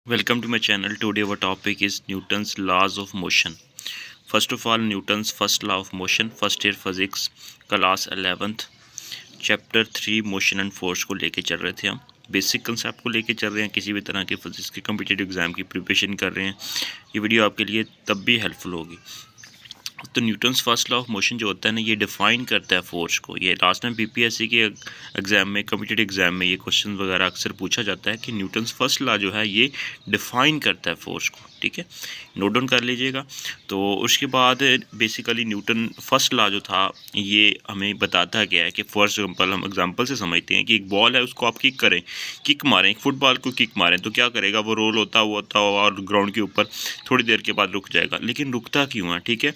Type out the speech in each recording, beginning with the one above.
Welcome to my channel. Today our topic is Newton's laws of motion. First of all, Newton's first law of motion, first year physics, class 11th, chapter 3 motion and force को लेके चल रहे थे हम। Basic concept को लेके चल रहे हैं, किसी भी तरह के फिजिक्स के कॉम्पिटिटिव एग्जाम की प्रिपरेशन कर रहे हैं। ये वीडियो आपके लिए तब भी हेल्पफुल होगी। तो Newton's first law of motion जो होता है ना, ये डिफ़ाइन करता है फोर्स को। ये लास्ट टाइम पीपीएससी के एग्ज़ाम में, कॉम्पिटिटिव एग्ज़ाम में ये क्वेश्चन वगैरह अक्सर पूछा जाता है कि न्यूटन्स फर्स्ट लॉ जो है ये डिफ़ाइन करता है फोर्स को। ठीक है, नोट डाउन कर लीजिएगा। तो उसके बाद बेसिकली न्यूटन फर्स्ट लॉ जो था ये हमें बताता गया है कि फर्स्ट एग्जाम्पल हम एग्जाम्पल से समझते हैं कि एक बॉल है, उसको आप किक करें, किक मारें, एक फुटबॉल को किक मारें तो क्या करेगा, वो रोल होता होगा और ग्राउंड के ऊपर थोड़ी देर के बाद रुक जाएगा। लेकिन रुकता क्यों है? ठीक है,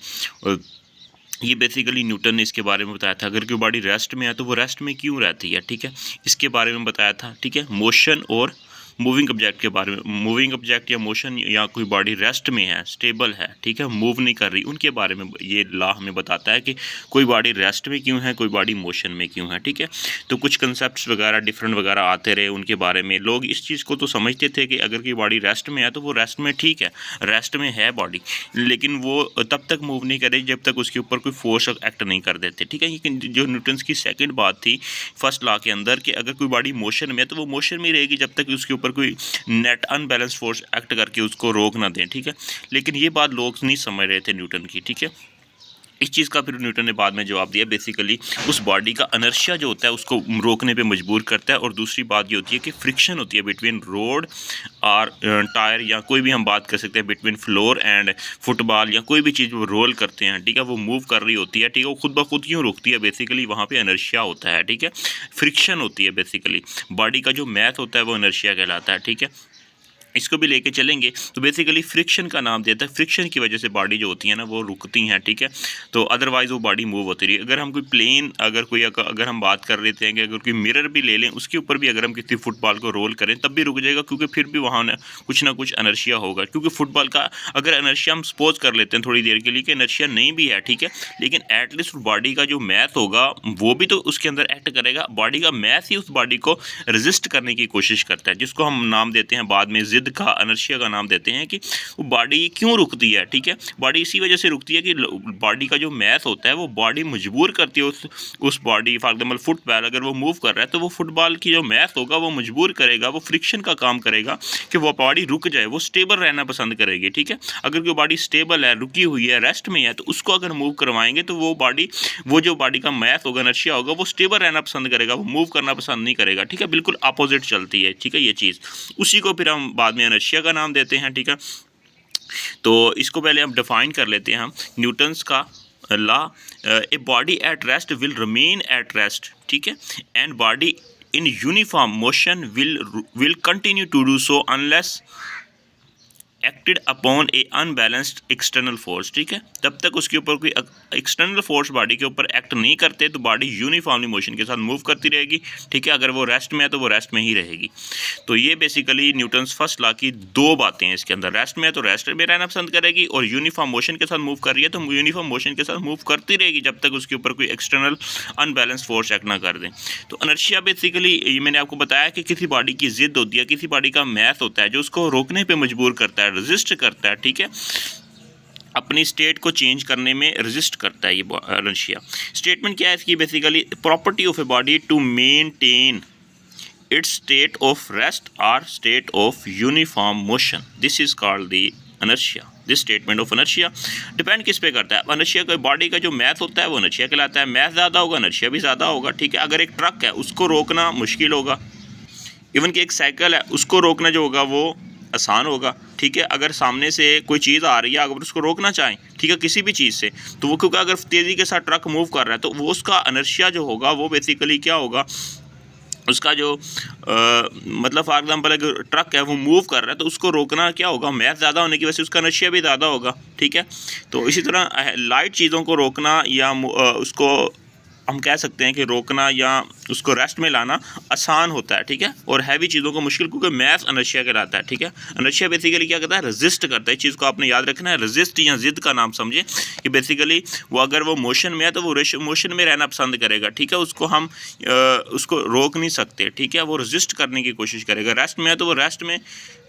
ये बेसिकली न्यूटन ने इसके बारे में बताया था। अगर कोई बॉडी रेस्ट में है तो वो रेस्ट में क्यों रहती है, ठीक है, इसके बारे में बताया था। ठीक है, मोशन और मूविंग ऑब्जेक्ट के बारे में, मूविंग ऑब्जेक्ट या मोशन या कोई बॉडी रेस्ट में है, स्टेबल है, ठीक है, मूव नहीं कर रही, उनके बारे में ये लॉ हमें बताता है कि कोई बॉडी रेस्ट में क्यों है, कोई बॉडी मोशन में क्यों है। ठीक है, तो कुछ कंसेप्ट वगैरह डिफरेंट वगैरह आते रहे, उनके बारे में लोग इस चीज़ को तो समझते थे कि अगर कोई बॉडी रेस्ट में है तो वो रेस्ट में ठीक है, रेस्ट में है बॉडी, लेकिन वो तब तक मूव नहीं करे जब तक उसके ऊपर कोई फोर्स एक्ट नहीं कर देते। ठीक है, ये जो न्यूटन्स की सेकंड बात थी फर्स्ट लॉ के अंदर कि अगर कोई बॉडी मोशन में है तो वो मोशन में रहेगी जब तक उसके ऊपर कोई नेट अनबैलेंस फोर्स एक्ट करके उसको रोक ना दें। ठीक है, लेकिन ये बात लोग नहीं समझ रहे थे न्यूटन की। ठीक है, इस चीज़ का फिर न्यूटन ने बाद में जवाब दिया। बेसिकली उस बॉडी का अनर्शिया जो होता है उसको रोकने पे मजबूर करता है। और दूसरी बात ये होती है कि फ्रिक्शन होती है बिटवीन रोड और टायर, या कोई भी हम बात कर सकते हैं बिटवीन फ्लोर एंड फुटबॉल, या कोई भी चीज़ वो रोल करते हैं, ठीक है, वो मूव कर रही होती है, ठीक है, वो खुद ब खुद क्यों रुकती है? बेसिकली वहाँ पे अनर्शिया होता है। ठीक है, फ्रिक्शन होती है। बेसिकली बॉडी का जो मैथ होता है वो अनर्शिया कहलाता है। ठीक है, इसको भी लेके चलेंगे तो बेसिकली फ्रिक्शन का नाम देता है। फ्रिक्शन की वजह से बॉडी जो होती है ना वो रुकती हैं। ठीक है, तो अदरवाइज़ वो बॉडी मूव होती रही। अगर हम कोई प्लेन, अगर हम बात कर लेते हैं कि अगर कोई मिरर भी ले लें, उसके ऊपर भी अगर हम किसी फुटबॉल को रोल करें तब भी रुक जाएगा, क्योंकि फिर भी वहाँ ना कुछ अनर्शिया होगा। क्योंकि फुटबॉल का अगर अनर्शिया हम सपोज कर लेते हैं थोड़ी देर के लिए कि अनर्शिया नहीं भी है, ठीक है, लेकिन एटलीस्ट बॉडी का जो मैथ होगा वो भी तो उसके अंदर एक्ट करेगा। बॉडी का मैथ ही उस बॉडी को रेजिस्ट करने की कोशिश करता है, जिसको हम नाम देते हैं बाद में जिद का, अनर्शिया का नाम देते हैं कि वो बॉडी क्यों रुकती है। ठीक है, बॉडी इसी वजह से रुकती है कि बॉडी का जो मैथ होता है वो बॉडी मजबूर करती है उस बॉडी, फॉर एग्जाम्पल फुटबॉल अगर वो मूव कर रहा है तो वो फुटबॉल की जो मैथ होगा वो मजबूर करेगा, वो फ्रिक्शन का काम करेगा कि वो बॉडी रुक जाए, वो स्टेबल रहना पसंद करेगी। ठीक है, अगर कोई बॉडी स्टेबल है, रुकी हुई है, रेस्ट में है, तो उसको अगर मूव करवाएंगे तो वो जो बॉडी का मैथ होगा, अनर्शिया होगा, वो स्टेबल रहना पसंद करेगा, वो मूव करना पसंद नहीं करेगा। ठीक है, बिल्कुल अपोजिट चलती है। ठीक है, ये चीज़ उसी को फिर हम बाद में अनर्शिया का नाम देते हैं। ठीक है, तो इसको पहले हम डिफाइन कर लेते हैं हम न्यूटन्स का law. A body at rest will remain at rest, ठीक है, and body in uniform motion will continue to do so unless acted upon a unbalanced external force. ठीक है, तब तक उसके ऊपर कोई एक्सटर्नल फोर्स बॉडी के ऊपर एक्ट नहीं करते तो बॉडी यूनिफॉर्मली मोशन के साथ मूव करती रहेगी। ठीक है, अगर वो रेस्ट में है तो वो रेस्ट में ही रहेगी। तो ये बेसिकली न्यूटन्स फर्स्ट लॉ की दो बातें हैं इसके अंदर। रेस्ट में है तो रेस्ट में रहना पसंद करेगी, और यूनिफॉर्म मोशन के साथ मूव कर रही है तो यूनिफॉर्म मोशन के साथ मूव करती रहेगी जब तक उसके ऊपर कोई एक्सटर्नल अनबैलेंस फोर्स एक्ट ना कर दें। तो अनर्शिया बेसिकली ये मैंने आपको बताया कि किसी बॉडी की जिद होती है, किसी बॉडी का मैथ होता है जो उसको रोकने पर मजबूर करता है, रेजिस्ट करता है। ठीक है, अपनी स्टेट को चेंज करने में रेजिस्ट करता है ये अनर्शिया। स्टेटमेंट क्या है इसकी? Basically property of a body to maintain its state of rest और state of uniform motion, this is called the inertia. This statement of inertia depend किस पे करता है? अनर्शिया का बॉडी का जो मैथ होता है वो अनर्शिया कहलाता है। मैथ ज़्यादा होगा, अनर्शिया भी ज़्यादा होगा। ठीक है, अगर एक ट्रक है उसको रोकना मुश्किल होगा, इवन कि एक साइकिल है उसको रोकना जो होगा वो आसान होगा। ठीक है, अगर सामने से कोई चीज़ आ रही है, अगर उसको रोकना चाहें, ठीक है, किसी भी चीज़ से, तो वो क्योंकि अगर तेज़ी के साथ ट्रक मूव कर रहा है तो वो उसका अनर्शिया जो होगा वो बेसिकली क्या होगा, उसका जो मतलब फॉर एग्जांपल अगर ट्रक है वो मूव कर रहा है तो उसको रोकना क्या होगा, मैथ ज़्यादा होने की वजह से उसका अनर्शिया भी ज़्यादा होगा। ठीक है, तो इसी तरह लाइट चीज़ों को रोकना या उसको हम कह सकते हैं कि रोकना या उसको रेस्ट में लाना आसान होता है, ठीक है, और हैवी चीज़ों को मुश्किल, क्योंकि मैथ इनर्शिया कहलाता है, ठीक है। इनर्शिया बेसिकली क्या करता है, रेजिस्ट करता है। इस चीज़ को आपने याद रखना है, रेजिस्ट या जिद का नाम समझे कि बेसिकली वो अगर वो मोशन में है तो वो मोशन में रहना पसंद करेगा, ठीक है, उसको हम उसको रोक नहीं सकते, ठीक है, वो रेजिस्ट करने की कोशिश करेगा। रेस्ट में है तो वो रेस्ट में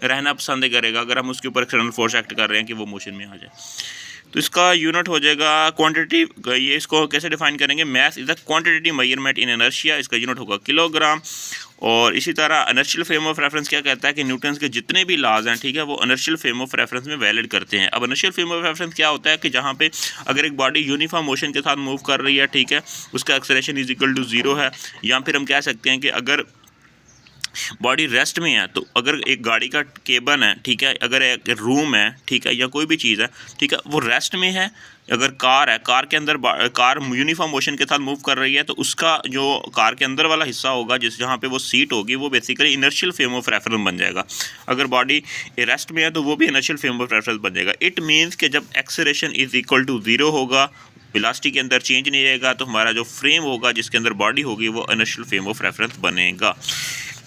रहना पसंद करेगा अगर हम उसके ऊपर एक्सटर्नल फोर्स एक्ट कर रहे हैं कि वो मोशन में आ जाए। तो इसका यूनिट हो जाएगा क्वांटिटी। ये इसको कैसे डिफाइन करेंगे, math is the quantitative measurement in inertia, इसका यूनिट होगा किलोग्राम। और इसी तरह इनर्शियल फ्रेम ऑफ रेफरेंस क्या कहता है कि न्यूटन्स के जितने भी लॉज हैं, ठीक है, वो इनर्शियल फ्रेम ऑफ रेफरेंस में वैलिड करते हैं। अब इनर्शियल फ्रेम ऑफ रेफरेंस क्या होता है कि जहाँ पे अगर एक बॉडी यूनिफॉर्म मोशन के साथ मूव कर रही है, ठीक है, उसका एक्सेलरेशन इज इक्वल टू 0 है। या फिर हम कह सकते हैं कि अगर बॉडी रेस्ट में है तो अगर एक गाड़ी का केबन है, ठीक है, अगर एक रूम है, ठीक है, या कोई भी चीज़ है, ठीक है, वो रेस्ट में है। अगर कार है, कार के अंदर कार यूनिफॉर्म मोशन के साथ मूव कर रही है तो उसका जो कार के अंदर वाला हिस्सा होगा जिस जहाँ पे वो सीट होगी वो basically inertial frame of reference बन जाएगा। अगर बॉडी रेस्ट में है तो वो भी इनर्शियल फ्रेम ऑफ रेफरेंस बन जाएगा। इट मीन्स कि जब एक्सेलरेशन इज इक्वल टू 0 होगा, वेलोसिटी के अंदर चेंज नहीं रहेगा, तो हमारा जो फ्रेम होगा जिसके अंदर बॉडी होगी वो इनर्शियल फ्रेम ऑफ रेफरेंस बनेगा,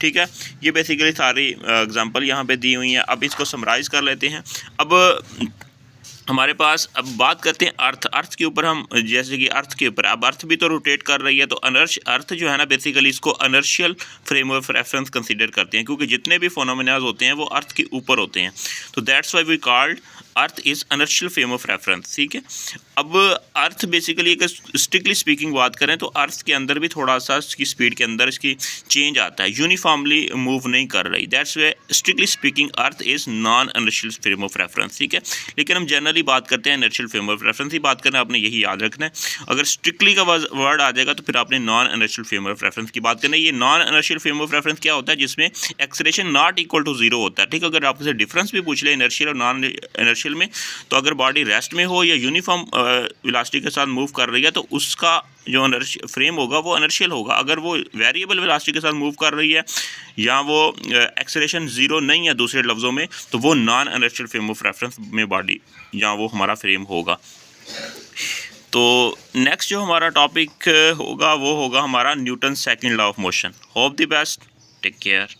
ठीक है। ये बेसिकली सारी एग्जांपल यहाँ पे दी हुई हैं। अब इसको समराइज़ कर लेते हैं। अब हमारे पास अब बात करते हैं अर्थ के ऊपर। हम जैसे कि अर्थ के ऊपर, अब अर्थ भी तो रोटेट कर रही है, तो अर्थ जो है ना बेसिकली इसको inertial frame of reference consider करते हैं, क्योंकि जितने भी फिनोमेनाज होते हैं वो अर्थ के ऊपर होते हैं। तो that's why we called earth is inertial frame of reference, ठीक है। अब अर्थ बेसिकली अगर स्ट्रिक्टली स्पीकिंग बात करें तो अर्थ के अंदर भी थोड़ा सा इसकी स्पीड के अंदर इसकी चेंज आता है, यूनिफॉर्मली मूव नहीं कर रही। That's why strictly speaking earth is non inertial frame of reference, ठीक है। लेकिन हम जनरली बात करते हैं इनर्शियल फ्रेम ऑफ रेफरेंस ही बात करना, आपने यही याद रखना है। अगर स्ट्रिक्टली का वर्ड आ जाएगा तो फिर आपने non inertial frame of reference की बात करना है। ये non inertial frame of reference क्या होता है, जिसमें एक्सेलरेशन नॉट इक्वल टू 0 होता है, ठीक है। अगर आपसे डिफरेंस भी पूछ ले इनर्शियल और नॉन इनर्शियल में, तो अगर बॉडी रेस्ट में हो या यूनिफॉर्म वेलोसिटी के साथ मूव कर रही है तो उसका जो फ्रेम होगा वो इनर्शियल होगा। अगर वो वेरिएबल वेलोसिटी के साथ मूव कर रही है या वो एक्सेलरेशन 0 नहीं है दूसरे लफ्ज़ों में, तो वो non inertial frame of reference में बॉडी या वो हमारा फ्रेम होगा। तो नेक्स्ट जो हमारा टॉपिक होगा वो होगा हमारा Newton second law of motion. Hope the best, take care.